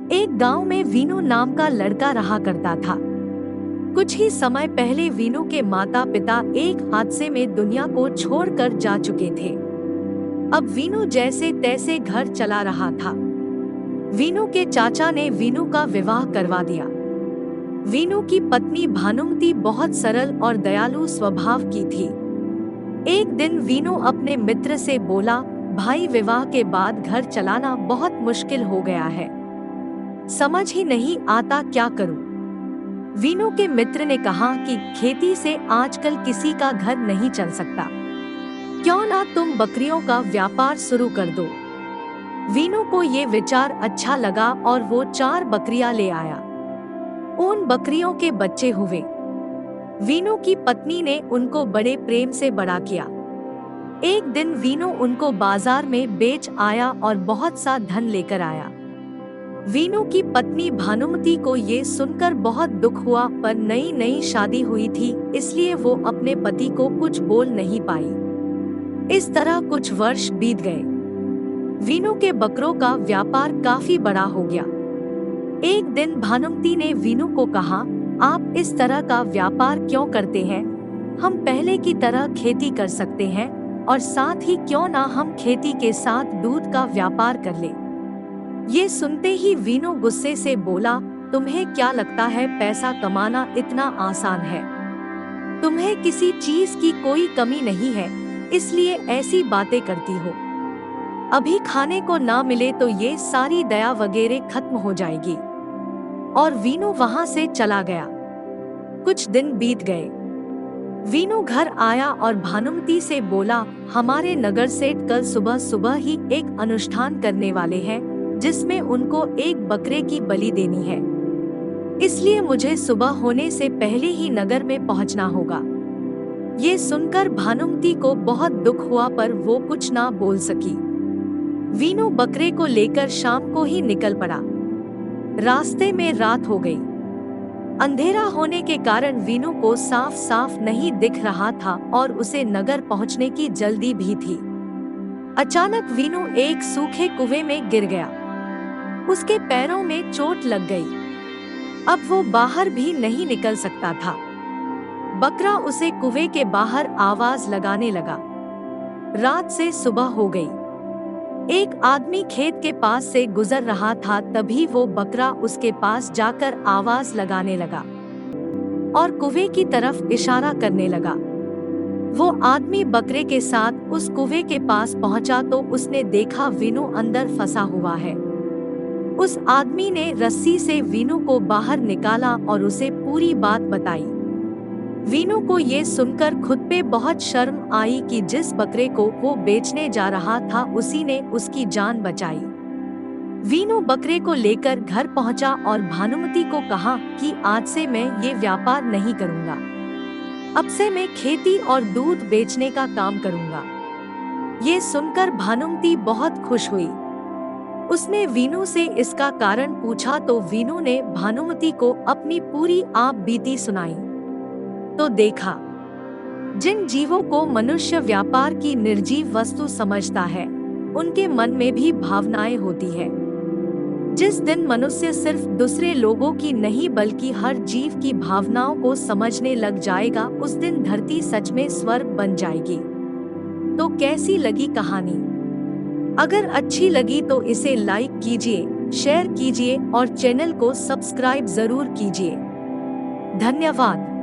एक गांव में वीनू नाम का लड़का रहा करता था। कुछ ही समय पहले वीनू के माता पिता एक हादसे में दुनिया को छोड़कर जा चुके थे। अब वीनू जैसे तैसे घर चला रहा था। वीनू के चाचा ने वीनू का विवाह करवा दिया। वीनू की पत्नी भानुमती बहुत सरल और दयालु स्वभाव की थी। एक दिन वीनू अपने मित्र से बोला, भाई विवाह के बाद घर चलाना बहुत मुश्किल हो गया है, समझ ही नहीं आता क्या करूं। वीनू के मित्र ने कहा कि खेती से आजकल किसी का घर नहीं चल सकता, क्यों ना तुम बकरियों का व्यापार शुरू कर दो। वीनू को ये विचार अच्छा लगा और वो 4 बकरियां ले आया। उन बकरियों के बच्चे हुए। वीनू की पत्नी ने उनको बड़े प्रेम से बड़ा किया। एक दिन वीनू उनको बाजार में बेच आया और बहुत सा धन लेकर आया। वीनू की पत्नी भानुमती को ये सुनकर बहुत दुख हुआ, पर नई नई शादी हुई थी, इसलिए वो अपने पति को कुछ बोल नहीं पाई। इस तरह कुछ वर्ष बीत गए। वीनू के बकरों का व्यापार काफी बड़ा हो गया। एक दिन भानुमती ने वीनू को कहा, आप इस तरह का व्यापार क्यों करते हैं? हम पहले की तरह खेती कर सकते हैं और साथ ही क्यों ना हम खेती के साथ दूध का व्यापार कर ले। ये सुनते ही वीनू गुस्से से बोला, तुम्हें क्या लगता है पैसा कमाना इतना आसान है? तुम्हें किसी चीज की कोई कमी नहीं है, इसलिए ऐसी बातें करती हो। अभी खाने को ना मिले तो ये सारी दया वगैरह खत्म हो जाएगी। और वीनू वहां से चला गया। कुछ दिन बीत गए। वीनू घर आया और भानुमती से बोला, हमारे नगर सेठ कल सुबह सुबह ही एक अनुष्ठान करने वाले हैं, जिसमें उनको एक बकरे की बलि देनी है, इसलिए मुझे सुबह होने से पहले ही नगर में पहुंचना होगा। ये सुनकर भानुमती को बहुत दुख हुआ, पर वो कुछ ना बोल सकी। वीनू बकरे को लेकर शाम को ही निकल पड़ा। रास्ते में रात हो गई। अंधेरा होने के कारण वीनू को साफ साफ नहीं दिख रहा था और उसे नगर पहुंचने की जल्दी भी थी। अचानक वीनू एक सूखे कुएं में गिर गया। उसके पैरों में चोट लग गई। अब वो बाहर भी नहीं निकल सकता था। बकरा उसे कुएं के बाहर आवाज लगाने लगा। रात से सुबह हो गई। एक आदमी खेत के पास से गुजर रहा था, तभी वो बकरा उसके पास जाकर आवाज लगाने लगा और कुएं की तरफ इशारा करने लगा। वो आदमी बकरे के साथ उस कुएं के पास पहुंचा तो उसने देखा वीनू अंदर फंसा हुआ है। उस आदमी ने रस्सी से वीनू को बाहर निकाला और उसे पूरी बात बताई। वीनू को ये सुनकर खुद पे बहुत शर्म आई कि जिस बकरे को वो बेचने जा रहा था उसी ने उसकी जान बचाई। वीनू बकरे को लेकर घर पहुंचा और भानुमती को कहा कि आज से मैं ये व्यापार नहीं करूंगा, अब से मैं खेती और दूध बेचने का काम करूंगा। ये सुनकर भानुमती बहुत खुश हुई। उसने वीनू से इसका कारण पूछा तो वीनू ने भानुमती को अपनी पूरी आप बीती सुनाई। तो देखा, जिन जीवों को मनुष्य व्यापार की निर्जीव वस्तु समझता है, उनके मन में भी भावनाएं होती है। जिस दिन मनुष्य सिर्फ दूसरे लोगों की नहीं बल्कि हर जीव की भावनाओं को समझने लग जाएगा, उस दिन धरती सच में स्वर्ग बन जाएगी। तो कैसी लगी कहानी? अगर अच्छी लगी तो इसे लाइक कीजिए, शेयर कीजिए और चैनल को सब्सक्राइब जरूर कीजिए। धन्यवाद।